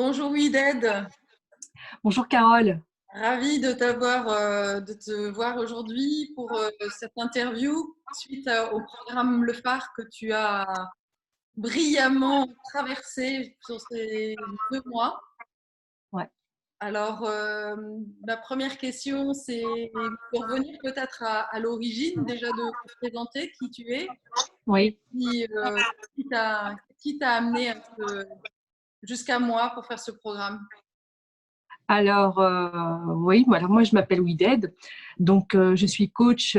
Bonjour Wided, Bonjour Carole. ravie de de te voir aujourd'hui pour cette interview suite au programme Le Phare que tu as brillamment traversé sur ces 2 mois. Ouais, Alors, ma première question, c'est pour revenir peut-être à l'origine déjà de te présenter qui tu es et oui. puis qui t'a amené jusqu'à moi pour faire ce programme. Alors, oui, alors moi je m'appelle Wided, donc je suis coach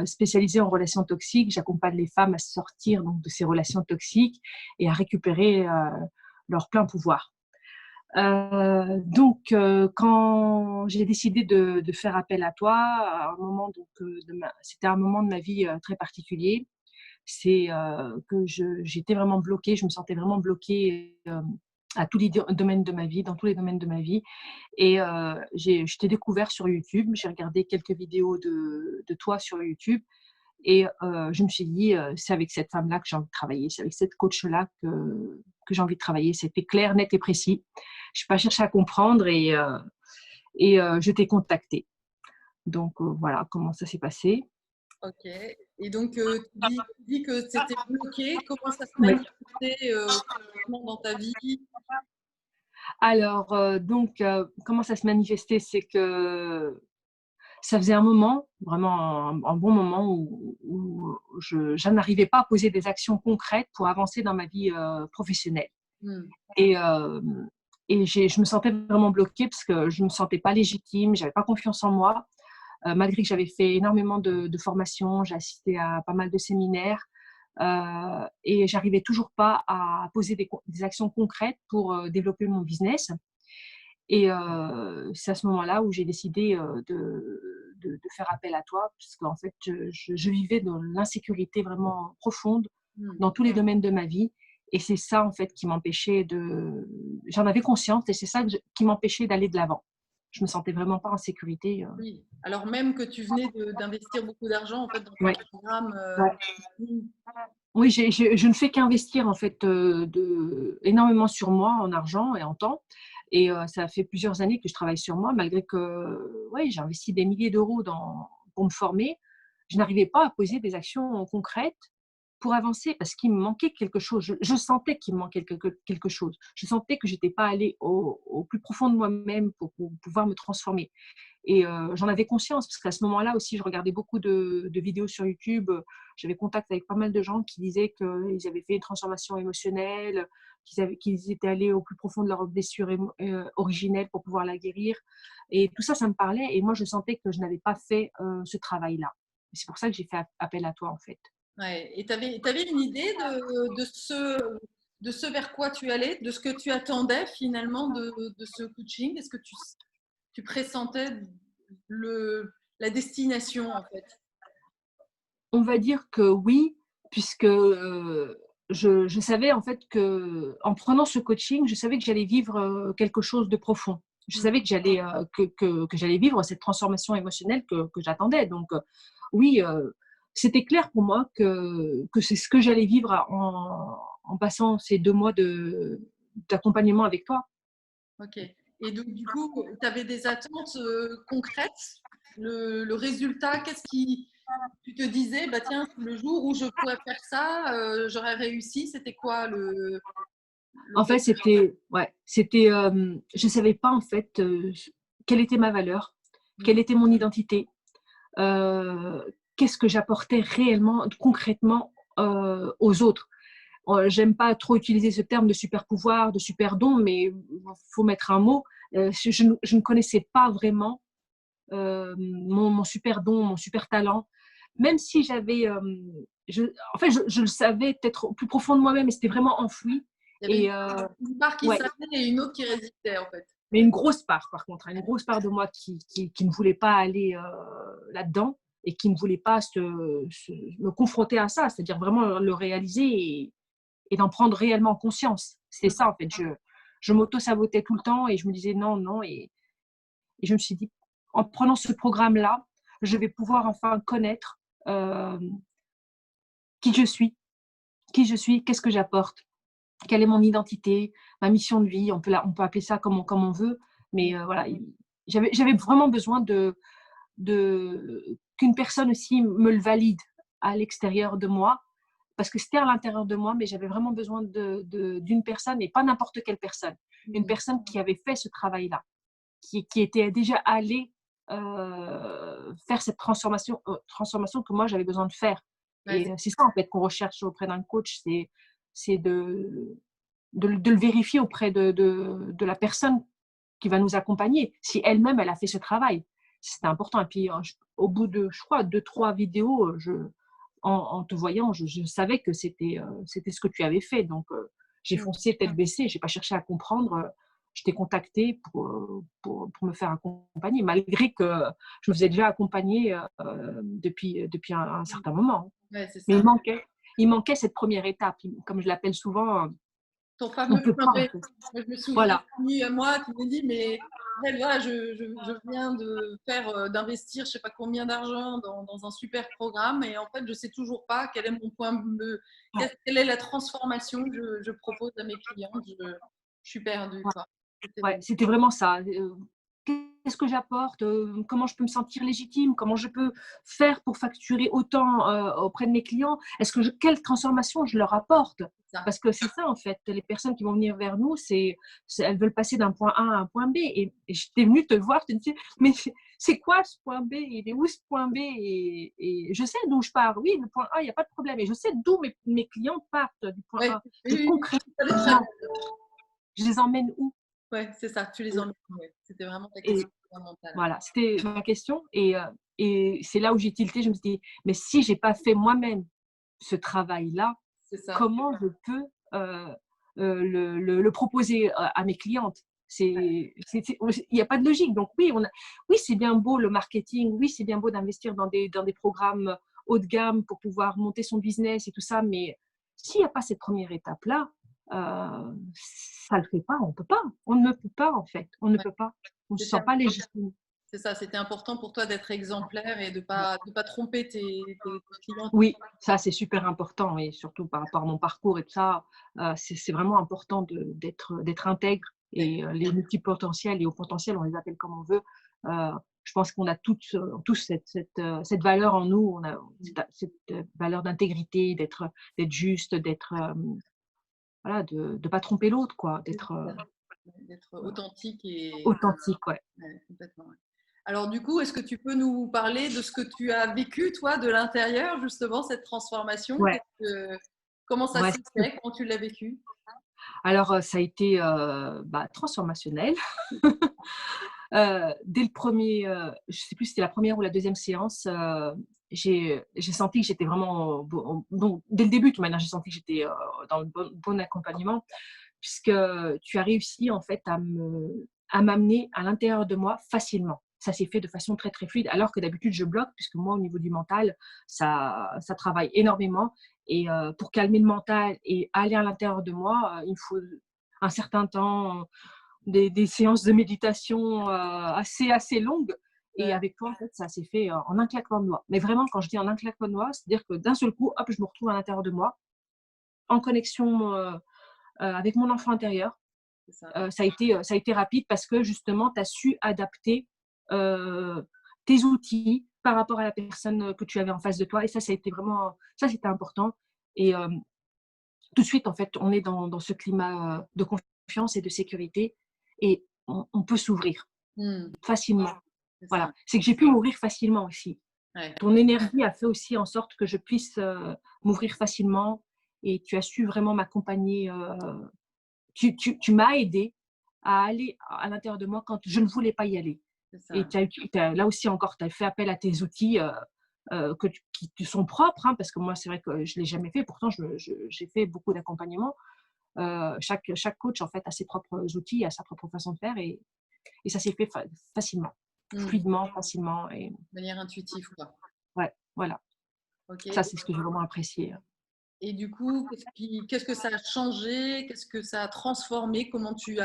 spécialisée en relations toxiques. J'accompagne les femmes à sortir donc, de ces relations toxiques et à récupérer leur plein pouvoir. Quand j'ai décidé de faire appel à toi, à un moment c'était un moment de ma vie très particulier. C'est que j'étais vraiment bloquée, je me sentais vraiment bloquée à tous les domaines de ma vie, dans tous les domaines de ma vie. Et je t'ai découvert sur YouTube, j'ai regardé quelques vidéos de toi sur YouTube et je me suis dit, c'est avec cette femme-là que j'ai envie de travailler, c'est avec cette coach-là que j'ai envie de travailler. C'était clair, net et précis. Je n'ai pas cherché à comprendre et je t'ai contacté. Donc voilà comment ça s'est passé. Ok. Et donc, tu dis que c'était bloqué. Comment ça se Oui. manifestait concrètement dans ta vie? Alors, comment ça se manifestait? C'est que ça faisait un moment, vraiment un bon moment où je n'arrivais pas à poser des actions concrètes pour avancer dans ma vie professionnelle. Hmm. Et, euh, je me sentais vraiment bloquée parce que je ne me sentais pas légitime, j'avais pas confiance en moi, malgré que j'avais fait énormément de formations, j'ai assisté à pas mal de séminaires. Et j'arrivais toujours pas à poser des actions concrètes pour développer mon business. Et c'est à ce moment-là où j'ai décidé de faire appel à toi, parce qu'en fait, je vivais dans l'insécurité vraiment profonde Hmm. dans tous les domaines de ma vie. Et c'est ça, en fait, qui m'empêchait de. J'en avais conscience et c'est ça qui m'empêchait d'aller de l'avant. Je me sentais vraiment pas en sécurité. Oui. Alors même que tu venais d'investir beaucoup d'argent en fait dans ton Ouais, programme. ouais. Hmm. Oui, je ne fais qu'investir en fait énormément sur moi en argent et en temps. Et ça fait plusieurs années que je travaille sur moi, malgré que ouais, j'ai investi des milliers d'euros pour me former. Je n'arrivais pas à poser des actions concrètes pour avancer parce qu'il me manquait quelque chose. Je sentais qu'il me manquait quelque chose. Je sentais que je n'étais pas allée au plus profond de moi-même pour pouvoir me transformer. Et j'en avais conscience parce qu'à ce moment-là aussi, je regardais beaucoup de vidéos sur YouTube. J'avais contact avec pas mal de gens qui disaient qu'ils avaient fait une transformation émotionnelle, qu'ils étaient allés au plus profond de leur blessure originelle pour pouvoir la guérir. Et tout ça, ça me parlait. Et moi, je sentais que je n'avais pas fait ce travail-là. Et c'est pour ça que j'ai fait appel à toi, en fait. Ouais. Et tu avais une idée de ce vers quoi tu allais, de ce que tu attendais finalement de ce coaching? Est-ce que tu pressentais la destination en fait? On va dire que oui, puisque je savais en fait que en prenant ce coaching, je savais que j'allais vivre quelque chose de profond. Je Hmm. savais que que j'allais vivre cette transformation émotionnelle que j'attendais. Donc, oui, c'était clair pour moi que c'est ce que j'allais vivre en passant ces 2 mois d'accompagnement avec toi. Ok. Et donc, du coup, tu avais des attentes concrètes? Le résultat, qu'est-ce qui, tu te disais, bah tiens, le jour où je pourrais faire ça, j'aurais réussi. C'était quoi le En fait, fait? je savais pas en fait quelle était ma valeur, Hmm. quelle était mon identité. Qu'est-ce que j'apportais réellement, concrètement aux autres. J'aime pas trop utiliser ce terme de super pouvoir, de super don, mais il faut mettre un mot. Je ne connaissais pas vraiment mon super don, mon super talent, même si je, en fait, je le savais peut-être au plus profond de moi-même, mais c'était vraiment enfoui. Il y avait Et une part qui ouais, savait et une autre qui résistait, en fait. mais une grosse part, par contre, hein, une grosse part de moi qui ne voulait pas aller là-dedans et qui ne voulait pas me confronter à ça, c'est-à-dire vraiment le réaliser et d'en prendre réellement conscience. C'était Hmm. ça, en fait. Je m'auto-sabotais tout le temps et je me disais non, non. Et je me suis dit, en prenant ce programme-là, je vais pouvoir enfin connaître euh, qui je suis, qu'est-ce que j'apporte. quelle est mon identité, ma mission de vie, on peut appeler ça comme on veut, mais voilà, j'avais vraiment besoin qu'une personne aussi me le valide à l'extérieur de moi, parce que c'était à l'intérieur de moi, mais j'avais vraiment besoin d'une personne, et pas n'importe quelle personne, une personne qui avait fait ce travail-là, qui était déjà allée faire cette transformation que moi j'avais besoin de faire. Ouais, Et c'est ça en fait qu'on recherche auprès d'un coach, c'est de le vérifier auprès de la personne qui va nous accompagner, si elle-même elle a fait ce travail. C'était important. Et puis au bout de, je crois, 2-3 vidéos, en te voyant, je savais que c'était ce que tu avais fait. Donc j'ai mmh, foncé tête baissée, j'ai pas cherché à comprendre. Je t'ai contacté pour me faire accompagner, malgré que je me faisais déjà accompagner depuis un certain moment. ouais, c'est Mais ça. il manquait cette première étape. Comme je l'appelle souvent, Ton on fameux peut point pas B. en fait. Moi, je me souviens Voilà, d'une amie à moi qui me dit, mais elle, voilà, je viens de faire, d'investir je sais pas combien d'argent dans un super programme et en fait, je sais toujours pas quel est mon point B, ouais, quelle est la transformation que je propose à mes clients. Je suis perdue, ouais. quoi. C'était Ouais, c'était vraiment ça. Qu'est-ce que j'apporte? Comment je peux me sentir légitime? Comment je peux faire pour facturer autant, auprès de mes clients? Quelle transformation je leur apporte? ça. Parce que c'est ça, en fait, les personnes qui vont venir vers nous, elles veulent passer d'un point A à un point B, et j'étais venue te voir, je te disais: «Mais c'est quoi ce point B? Il est où ce point B?» Et je sais d'où je pars. Oui, le point A, il y a pas de problème, et je sais d'où mes clients partent, du point Ouais, A. oui, Mais oui, oui, tu savais très concrètement, bien. je les emmène où? Ouais, c'est ça, tu les emmènes, ouais. C'était vraiment ta Et question fondamentale. voilà, c'était ma question, et c'est là où j'ai tilté. Je me suis dit: «Mais si j'ai pas fait moi-même ce travail-là, C'est ça. comment je peux, le proposer à mes clientes?» C'est il y a pas de logique. Donc oui, c'est bien beau le marketing, oui, c'est bien beau d'investir dans des programmes haut de gamme pour pouvoir monter son business et tout ça, mais s'il y a pas cette première étape-là, ça le fait pas, on peut pas. On ne peut pas en fait, on ne Ouais, peut pas. On se c'était sent pas légitime. c'est ça, c'était important pour toi d'être exemplaire et de pas tromper tes clients. Oui, ça c'est super important, et surtout par rapport à mon parcours et tout ça, c'est vraiment important d'être intègre, et les multipotentiels et hauts potentiels, on les appelle comme on veut. Heu, je pense qu'on a tous cette valeur en nous. On a cette valeur d'intégrité, d'être juste, voilà, de pas tromper l'autre quoi, d'être, D'être authentique et authentique, ouais. ouais, complètement, ouais. Alors du coup, est-ce que tu peux nous parler de ce que tu as vécu, toi, de l'intérieur, justement, cette transformation? Ouais, Comment ça ouais. s'est fait? Comment tu l'as vécu? Alors, ça a été, transformationnel. Dès le premier, je sais plus si c'était la première ou la deuxième séance, j'ai senti que j'étais vraiment bon, dès le début de toute manière, j'ai senti que j'étais, dans le bon accompagnement, puisque tu as réussi en fait à m'amener à l'intérieur de moi facilement. Ça s'est fait de façon très, très fluide, alors que d'habitude je bloque, puisque moi au niveau du mental, ça travaille énormément, et pour calmer le mental et aller à l'intérieur de moi, il me faut un certain temps, des séances de méditation assez longues. Et Ouais, avec toi, en fait, ça s'est fait en un claquement de doigts. Mais vraiment, quand je dis en un claquement de doigts, c'est-à-dire que d'un seul coup, hop, je me retrouve à l'intérieur de moi, en connexion avec mon enfant intérieur. c'est ça. Ça a été rapide, parce que justement, tu as su adapter tes outils par rapport à la personne que tu avais en face de toi. Et ça a été vraiment, ça, c'était important. Et tout de suite, en fait, on est dans ce climat de confiance et de sécurité, et on peut s'ouvrir Mmh, facilement. c'est ça. Voilà, c'est que j'ai pu m'ouvrir facilement aussi. Ouais, Ton énergie a fait aussi en sorte que je puisse m'ouvrir facilement, et tu as su vraiment m'accompagner. Tu m'as aidé à aller à l'intérieur de moi quand je ne voulais pas y aller. c'est Et ça. là aussi encore, tu as fait appel à tes outils qui te sont propres, hein, parce que moi, c'est vrai que je ne l'ai jamais fait. Pourtant, j'ai fait beaucoup d'accompagnement. Chaque coach, en fait, a ses propres outils, a sa propre façon de faire, et ça s'est fait facilement, Mmh, de fluidement, facilement. Et manière intuitive, quoi. ouais, voilà. Ça, OK. c'est ce que j'ai vraiment apprécié. Et du coup, qu'est-ce que ça a changé? Qu'est-ce que ça a transformé? Comment tu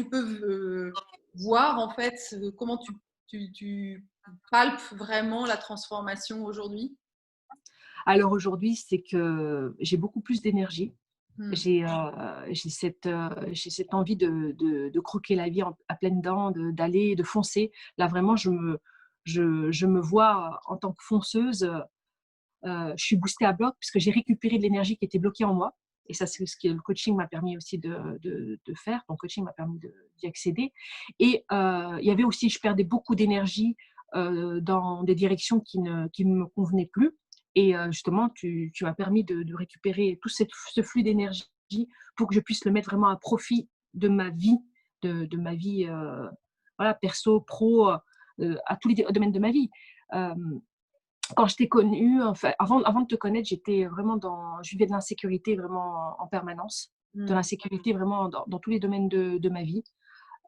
peux voir en fait, comment tu palpes vraiment la transformation aujourd'hui? Alors aujourd'hui, c'est que j'ai beaucoup plus d'énergie. Mmh. J'ai cette envie de croquer la vie à pleines dents, d'aller, de foncer. Là, vraiment, je me vois en tant que fonceuse. Je suis boostée à bloc puisque j'ai récupéré de l'énergie qui était bloquée en moi. Et ça, c'est ce que le coaching m'a permis aussi de faire. Ton coaching m'a permis d'y accéder. Et il y avait aussi, je perdais beaucoup d'énergie dans des directions qui ne me convenaient plus. Et justement, tu m'as permis de récupérer tout ce flux d'énergie pour que je puisse le mettre vraiment à profit de ma vie, de ma vie voilà, perso, pro, à tous les domaines de ma vie. Euh, Quand je t'ai connue, enfin, avant de te connaître, j'étais vraiment je vivais de l'insécurité vraiment en permanence, de Mmh. l'insécurité vraiment dans tous les domaines de ma vie.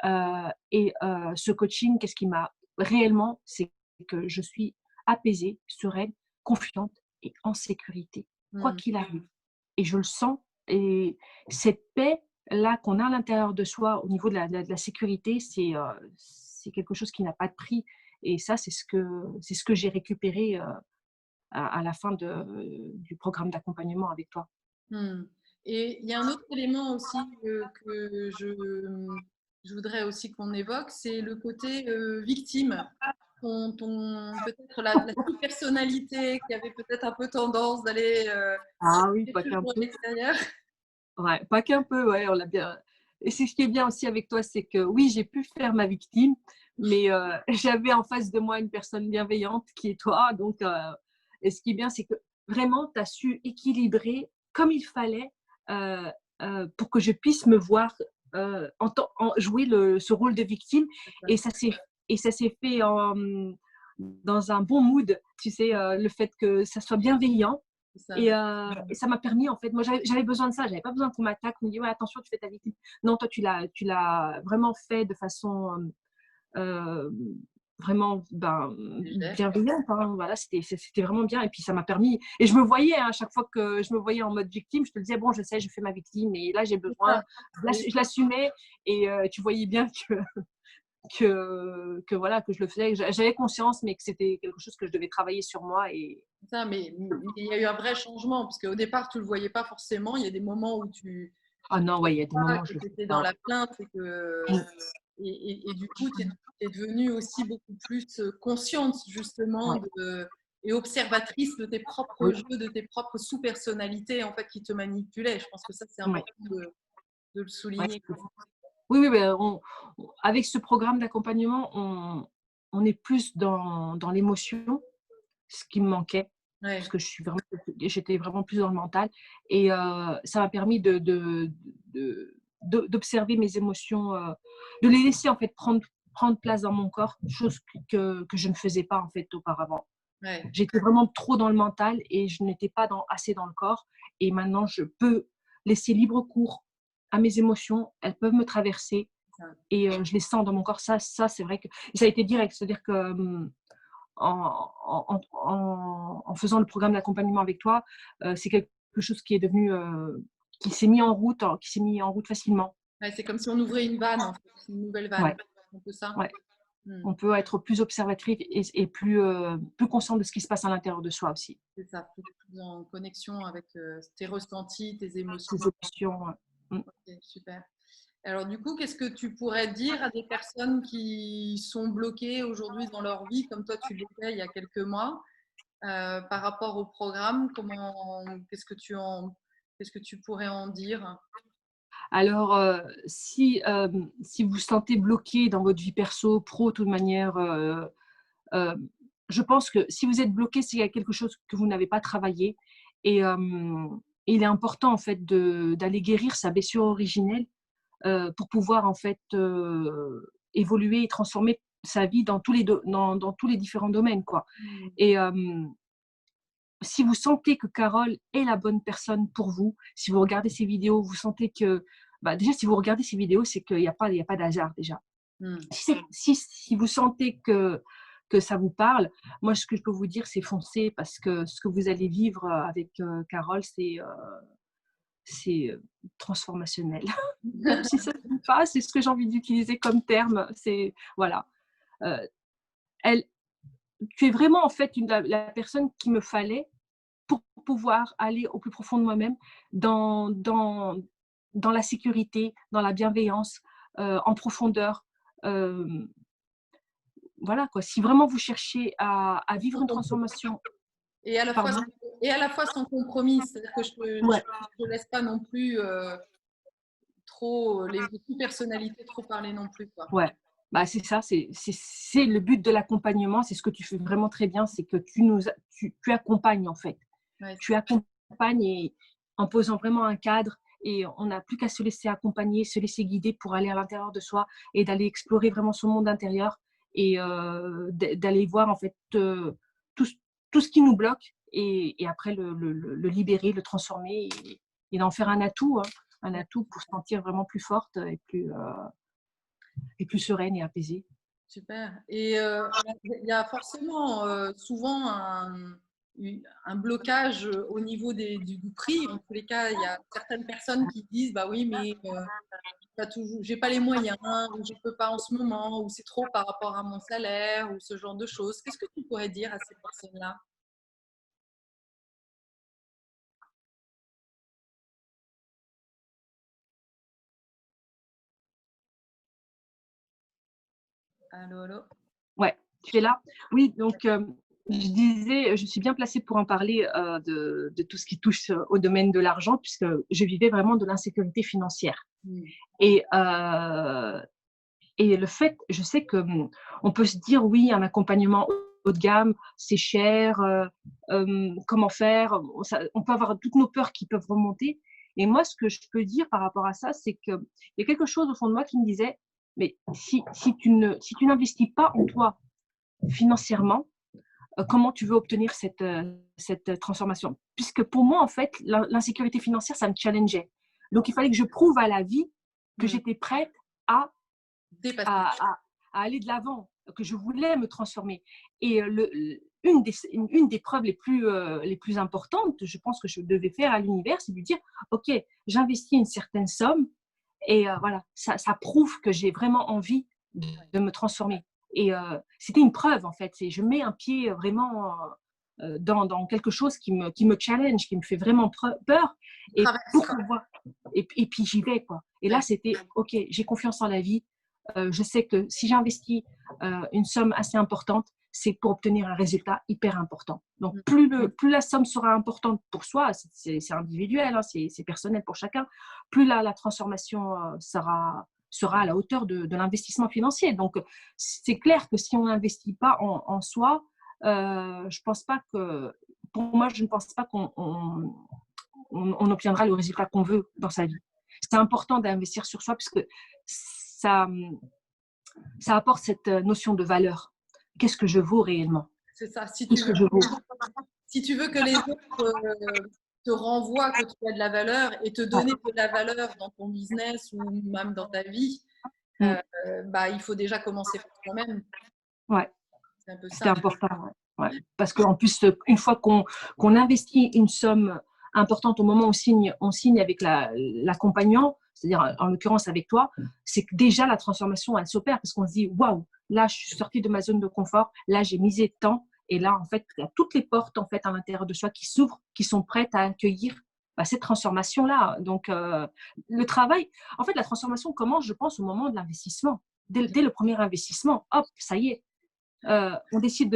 Ce coaching, qu'est-ce qui m'a réellement, c'est que je suis apaisée, sereine, confiante et en sécurité, quoi Mmh. qu'il arrive. Et je le sens. Et cette paix-là qu'on a à l'intérieur de soi au niveau de la sécurité, c'est quelque chose qui n'a pas de prix. Et ça, c'est ce que j'ai récupéré à la fin du programme d'accompagnement avec toi. Mmh. Et il y a un autre élément aussi que je voudrais aussi qu'on évoque, c'est le côté victime. Peut-être la sous-personnalité qui avait peut-être un peu tendance d'aller Ah oui, chercher pas qu'un toujours à peu. l'extérieur. Ouais, pas qu'un peu, ouais, on l'a bien. Et c'est ce qui est bien aussi avec toi, c'est que oui, j'ai pu faire ma victime, mais j'avais en face de moi une personne bienveillante qui est toi. Donc, et ce qui est bien, c'est que vraiment, tu as su équilibrer comme il fallait euh, pour que je puisse me voir jouer ce rôle de victime. Et ça s'est fait dans un bon mood, tu sais, le fait que ça soit bienveillant C'est ça. et ça m'a permis, en fait, moi j'avais besoin de ça, j'avais pas besoin qu'on m'attaque, qu'on me dise ouais, attention, tu fais ta victime. Non, toi tu l'as vraiment fait de façon euh, vraiment Légère. bienveillante. Hein, voilà, c'était vraiment bien. Et puis ça m'a permis. Et je me voyais, hein, à chaque fois que je me voyais en mode victime, je te disais bon, je sais, je fais ma victime, et là j'ai C'est besoin. ça. Et Je l'assumais et tu voyais bien que voilà, que je le faisais. J'avais conscience, mais que c'était quelque chose que je devais travailler sur moi. Et c'est ça, mais il y a eu un vrai changement, parce qu'au départ, tu ne le voyais pas forcément. Il y a des moments où ah tu ne non, ouais, il y a des pas moments où que je le tu fais étais dans pas. la plainte et du coup, tu es devenue aussi beaucoup plus consciente justement Ouais. et observatrice de tes propres Oui, jeux, de tes propres sous-personnalités en fait qui te manipulaient. Je pense que ça, c'est ouais, important de le ouais. souligner. Oui, oui, ben, avec ce programme d'accompagnement, on est plus dans l'émotion, ce qui me manquait, parce Ouais, que j'étais vraiment plus dans le mental. Et ça m'a permis d'observer mes émotions, de les laisser en fait prendre place dans mon corps, chose que je ne faisais pas en fait auparavant. ouais, J'étais vraiment trop dans le mental et je n'étais pas assez dans le corps. Et maintenant, je peux laisser libre cours à mes émotions. Elles peuvent me traverser c'est ça. et je les sens dans mon corps. Ça c'est vrai que et ça a été direct. C'est-à-dire que en faisant le programme d'accompagnement avec toi, c'est quelque chose qui est devenu, qui s'est mis en route, qui s'est mis en route facilement. Ouais, c'est comme si on ouvrait une vanne, en fait, une nouvelle vanne. Ouais, Un peu ça. ouais. Hmm. On peut être plus observatrice et plus conscient de ce qui se passe à l'intérieur de soi aussi. C'est ça, plus en connexion avec tes ressentis, tes Ces émotions. émotions. Ok, super. Alors du coup, qu'est-ce que tu pourrais dire à des personnes qui sont bloquées aujourd'hui dans leur vie, comme toi tu l'étais il y a quelques mois, par rapport au programme? Qu'est-ce que tu pourrais en dire? Alors, si vous vous sentez bloqué dans votre vie perso, pro, de toute manière, euh, je pense que si vous êtes bloqué, c'est qu'il y a quelque chose que vous n'avez pas travaillé. Et il est important, en fait, d'aller guérir sa blessure originelle pour pouvoir, en fait, évoluer et transformer sa vie dans tous les différents domaines, quoi. Hmm. Et si vous sentez que Carole est la bonne personne pour vous, si vous regardez ces vidéos, vous sentez que, bah déjà, si vous regardez ces vidéos, c'est qu'il n'y a pas d'hasard déjà. Hmm. Si vous sentez que ça vous parle, moi, ce que je peux vous dire, c'est foncer parce que ce que vous allez vivre avec Carole, c'est transformationnel. Même si ça ne vous pas, c'est ce que j'ai envie d'utiliser comme terme. C'est, voilà. Euh, elle, tu es vraiment, en fait, la personne qu'il me fallait pour pouvoir aller au plus profond de moi-même dans, dans, dans la sécurité, dans la bienveillance, en profondeur. Euh, voilà quoi. Si vraiment vous cherchez à vivre une transformation, Et à la fois, pardon, et à la fois sans compromis, c'est-à-dire que je ouais, ne laisse pas non plus trop les personnalités trop parler non plus, quoi. ouais. Bah, c'est ça, c'est le but de l'accompagnement, c'est ce que tu fais vraiment très bien, c'est que tu accompagnes en fait. Ouais, Tu accompagnes et en posant vraiment un cadre et on n'a plus qu'à se laisser accompagner, se laisser guider pour aller à l'intérieur de soi et d'aller explorer vraiment son monde intérieur et d'aller voir en fait tout, tout ce qui nous bloque et après le libérer, le transformer et d'en faire hein, un ouais, atout pour se sentir vraiment plus forte et plus sereine et apaisée. super. Et il y a forcément souvent un blocage au niveau du prix. En tous les cas, il y a certaines personnes qui disent, bah oui, mais pas toujours, j'ai pas les moyens, ou je peux pas en ce moment, ou c'est trop par rapport à mon salaire, ou ce genre de choses. Qu'est-ce que tu pourrais dire à ces personnes-là? Allô, allô? Ouais, tu es là? Oui, donc je disais, je suis bien placée pour en parler de tout ce qui touche au domaine de l'argent, puisque je vivais vraiment de l'insécurité financière. Mm. Et, et le fait, je sais que on peut se dire, oui, un accompagnement haut de gamme, c'est cher, comment faire? On peut avoir toutes nos peurs qui peuvent remonter. Et moi, ce que je peux dire par rapport à ça, c'est qu'il y a quelque chose au fond de moi qui me disait, mais si tu n'investis pas en toi, financièrement, comment tu veux obtenir cette transformation. Puisque pour moi, en fait, l'insécurité financière, ça me challengeait. Donc, il fallait que je prouve à la vie que Mm. j'étais prête à, Dépasser. à, à, à aller de l'avant, que je voulais me transformer. Et une des preuves les plus importantes, je pense que je devais faire à l'univers, c'est de lui dire, OK, j'investis une certaine somme et voilà, ça prouve que j'ai vraiment envie de me transformer. Et c'était une preuve, en fait. Je mets un pied vraiment dans quelque chose qui me challenge, qui me fait vraiment peur. Et Traverse. pour pouvoir. Et puis j'y vais, quoi. Et là, Ouais. c'était OK, j'ai confiance en la vie. Je sais que si j'investis une somme assez importante, c'est pour obtenir un résultat hyper important. Donc, Mm. plus la somme sera importante pour soi, c'est individuel, hein, c'est personnel pour chacun, plus la transformation sera à la hauteur de l'investissement financier. Donc, c'est clair que si on n'investit pas en soi, je pense pas que, pour moi, je ne pense pas qu'on obtiendra le résultat qu'on veut dans sa vie. C'est important d'investir sur soi parce que ça, ça apporte cette notion de valeur. Qu'est-ce que je vaux réellement? C'est ça. Qu'est-ce que je vaux? Si tu veux que les autres te renvoient que tu as de la valeur et te donner de la valeur dans ton business ou même dans ta vie, Ouais. bah, il faut déjà commencer par toi-même. Ouais. C'est un peu C'était ça. important. Ouais. Ouais. Parce qu'en plus, une fois qu'on investit une somme importante au moment où on signe avec l'accompagnant, c'est-à-dire en l'occurrence avec toi, c'est que déjà la transformation, elle s'opère parce qu'on se dit, waouh, là, je suis sortie de ma zone de confort, là, j'ai misé de temps, et là, en fait, il y a toutes les portes en fait, à l'intérieur de soi qui s'ouvrent, qui sont prêtes à accueillir cette transformation-là. Donc, le travail, en fait, la transformation commence, je pense, au moment de l'investissement. Dès le premier investissement, hop, ça y est, on décide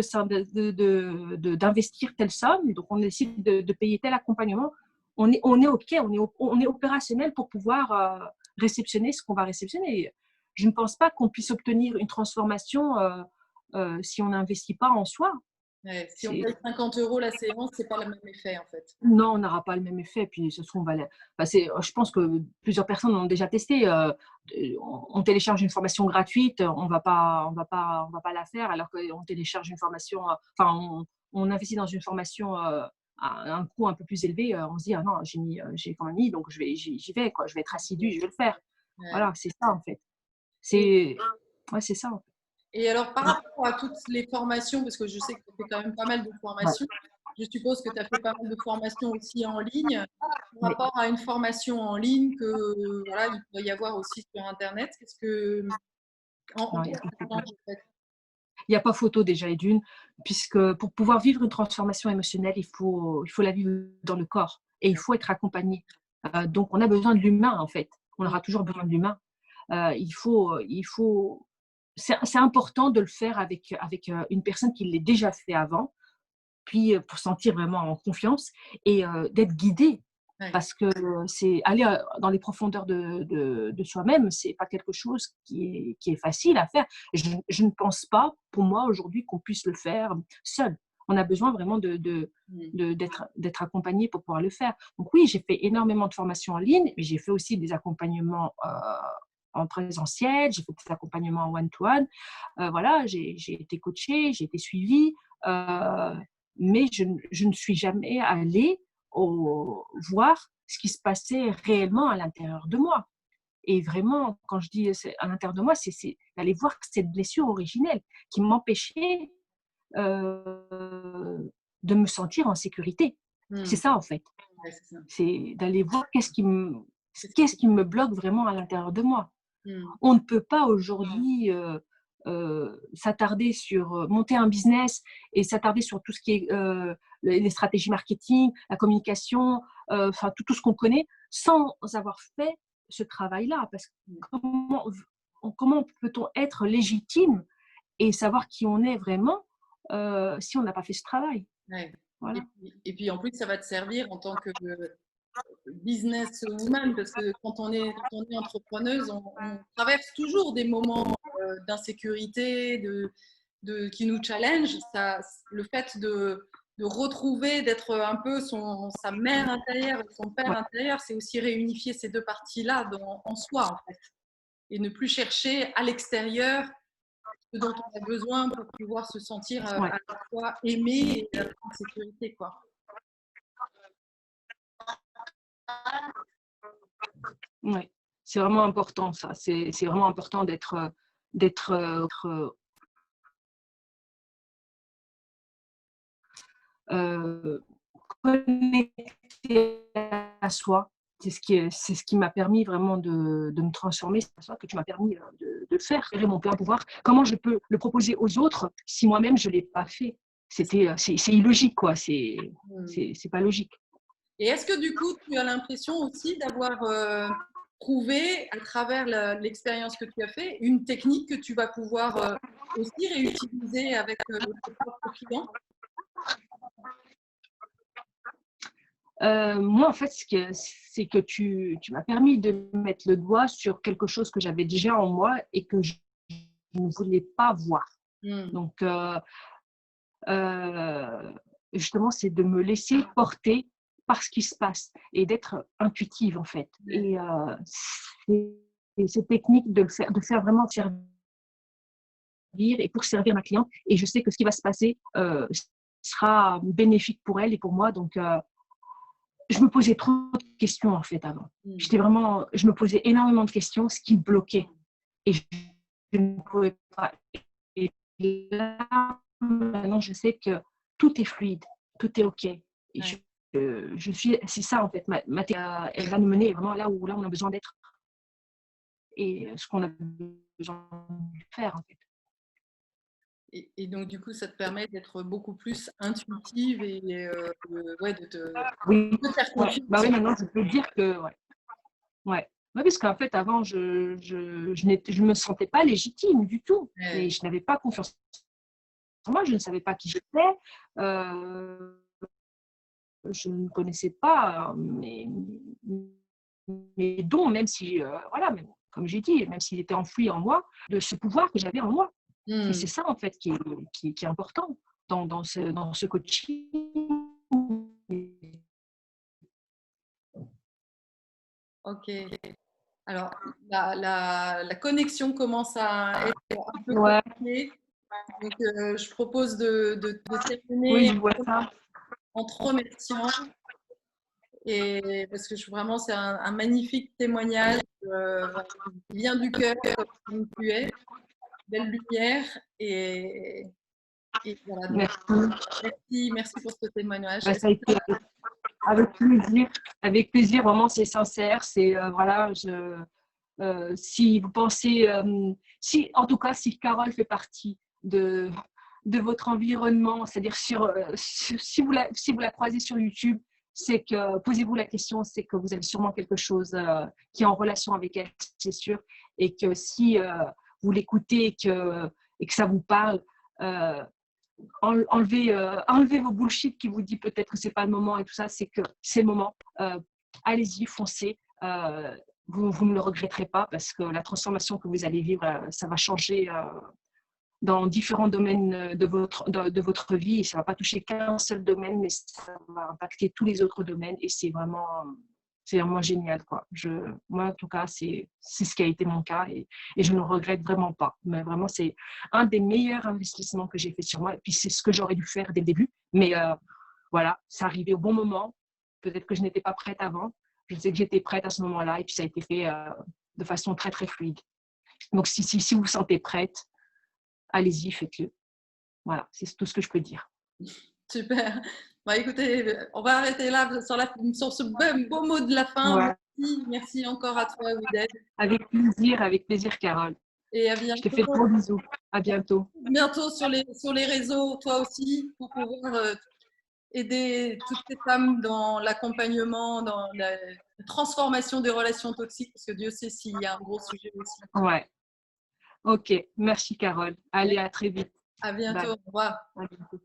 d'investir telle somme, donc on décide de payer tel accompagnement, on est OK, on est opérationnel pour pouvoir réceptionner ce qu'on va réceptionner. Je ne pense pas qu'on puisse obtenir une transformation si on n'investit pas en soi. Ouais, si on C'est, paye 50 € la séance, c'est pas le même effet en fait. non, on n'aura pas le même effet. Puis, ce sont, je pense que plusieurs personnes l'ont déjà testé. On télécharge une formation gratuite, on va pas la faire, alors qu'on télécharge une formation, on investit dans une formation à un coût un peu plus élevé. On se dit, ah non, j'ai quand même mis, donc j'y vais, quoi. Je vais être assidu, je vais le faire. Ouais. Voilà, c'est ça, en fait. Et, Ouais, c'est ça, en fait. et alors, par rapport à toutes les formations, parce que je sais que tu fais quand même pas mal de Ouais. formations, je suppose que tu as fait pas mal de formations aussi en ligne. Par Oui. rapport à une formation en ligne que voilà, il peut y avoir aussi sur Internet, qu'est-ce que en Non, quoi ça change en fait? Il n'y a pas photo déjà et d'une, puisque pour pouvoir vivre une transformation émotionnelle, il faut la vivre dans le corps et il faut être accompagné. Donc, on a besoin de l'humain, en fait. On aura toujours besoin de l'humain. C'est important de le faire avec une personne qui l'a déjà fait avant, puis pour sentir vraiment en confiance et d'être guidé. Ouais. Parce que c'est aller dans les profondeurs de soi-même, c'est pas quelque chose qui est facile à faire. Je ne pense pas, pour moi, aujourd'hui, qu'on puisse le faire seul. On a besoin vraiment d'être accompagné pour pouvoir le faire. Donc oui, j'ai fait énormément de formations en ligne, mais j'ai fait aussi des accompagnements en présentiel, j'ai fait des accompagnements en one-to-one. Voilà, j'ai été coachée, j'ai été suivie, mais je ne suis jamais allée voir ce qui se passait réellement à l'intérieur de moi. Et vraiment, quand je dis à l'intérieur de moi, c'est d'aller voir cette blessure originelle qui m'empêchait de me sentir en sécurité. C'est ça, en fait. Ouais, c'est ça. C'est d'aller voir qu'est-ce qui me bloque vraiment à l'intérieur de moi. On ne peut pas aujourd'hui s'attarder sur monter un business et s'attarder sur tout ce qui est les stratégies marketing, la communication, enfin tout ce qu'on connaît, sans avoir fait ce travail-là. Parce que comment peut-on être légitime et savoir qui on est vraiment si on n'a pas fait ce travail? Ouais. Voilà. Et puis en plus, ça va te servir en tant que businesswoman, parce que quand on est entrepreneuse, on traverse toujours des moments d'insécurité, qui nous challenge. Le fait de retrouver, d'être un peu sa mère intérieure et son père intérieur, c'est aussi réunifier ces deux parties-là en soi, en fait. Et ne plus chercher à l'extérieur ce dont on a besoin pour pouvoir se sentir à la fois aimé et en sécurité, quoi. Ouais, c'est vraiment important ça. C'est vraiment important d'être connecté à soi. C'est ce qui m'a permis vraiment de me transformer. C'est ça que tu m'as permis de faire, gérer mon plein pouvoir. Comment je peux le proposer aux autres si moi-même je l'ai pas fait? C'est illogique, quoi. C'est pas logique. Et est-ce que du coup, tu as l'impression aussi d'avoir trouvé à travers l'expérience que tu as fait une technique que tu vas pouvoir aussi réutiliser avec tes propres clients? Moi, en fait, c'est que tu m'as permis de mettre le doigt sur quelque chose que j'avais déjà en moi et que je ne voulais pas voir. Donc, justement, c'est de me laisser porter par ce qui se passe et d'être intuitive, en fait. Et c'est cette technique de faire vraiment servir et pour servir ma cliente. Et je sais que ce qui va se passer sera bénéfique pour elle et pour moi. Donc, je me posais trop de questions, en fait, avant. Je me posais énormément de questions, ce qui me bloquait. Et je ne pouvais pas. Et là, maintenant, je sais que tout est fluide, tout est OK. Et c'est ça, en fait. Ma thérapie, elle va nous mener vraiment là où on a besoin d'être. Et ce qu'on a besoin de faire, en fait. Et donc, du coup, ça te permet d'être beaucoup plus intuitive et de te faire confiance. Bah oui, maintenant, je peux dire que… Ouais, parce qu'en fait, avant, je me sentais pas légitime du tout. Et je n'avais pas confiance en moi, je ne savais pas qui j'étais. Je ne connaissais pas mes dons, même si, même, comme j'ai dit, même s'il était enfoui en moi, de ce pouvoir que j'avais en moi. Et c'est ça, en fait, qui est important dans ce coaching. Ok. Alors, la connexion commence à être un peu compliquée. Donc, je propose de terminer en te remerciant. Et parce que vraiment, c'est un magnifique témoignage qui vient du cœur, comme tu es, belle lumière. Et voilà, donc, merci pour ce témoignage. Ça a été avec plaisir, vraiment, c'est sincère. C'est voilà, si vous pensez, en tout cas, si Carole fait partie de, de votre environnement, c'est-à-dire si vous la croisez sur YouTube, c'est que, posez-vous la question, c'est que vous avez sûrement quelque chose qui est en relation avec elle, c'est sûr, et que si vous l'écoutez et que ça vous parle, enlevez vos bullshit qui vous dit peut-être que c'est pas le moment et tout ça, c'est que c'est le moment. Allez-y, foncez. Vous ne le regretterez pas parce que la transformation que vous allez vivre, ça va changer dans différents domaines de votre vie et ça ne va pas toucher qu'un seul domaine, mais ça va impacter tous les autres domaines et c'est vraiment génial, quoi. Moi, en tout cas, c'est ce qui a été mon cas et je ne regrette vraiment pas. Mais vraiment, c'est un des meilleurs investissements que j'ai fait sur moi. Et puis, c'est ce que j'aurais dû faire dès le début. Mais voilà, ça arrivait au bon moment. Peut-être que je n'étais pas prête avant. Je sais que j'étais prête à ce moment-là et puis ça a été fait de façon très, très fluide. Donc, si vous vous sentez prête, allez-y, faites-le. Voilà, c'est tout ce que je peux dire. Super. Bah, écoutez, on va arrêter là sur ce beau mot de la fin. Ouais. Merci encore à toi, Ouded. Avec plaisir, Carole. Et à Je te fais de bientôt. gros bisous. À bientôt. Bientôt sur les réseaux, toi aussi, pour pouvoir aider toutes ces femmes dans l'accompagnement, dans la transformation des relations toxiques, parce que Dieu sait s'il y a un gros sujet aussi. Ouais. Ok. Merci, Carole. Allez, à très vite. À bientôt. Bye. Au revoir. À bientôt.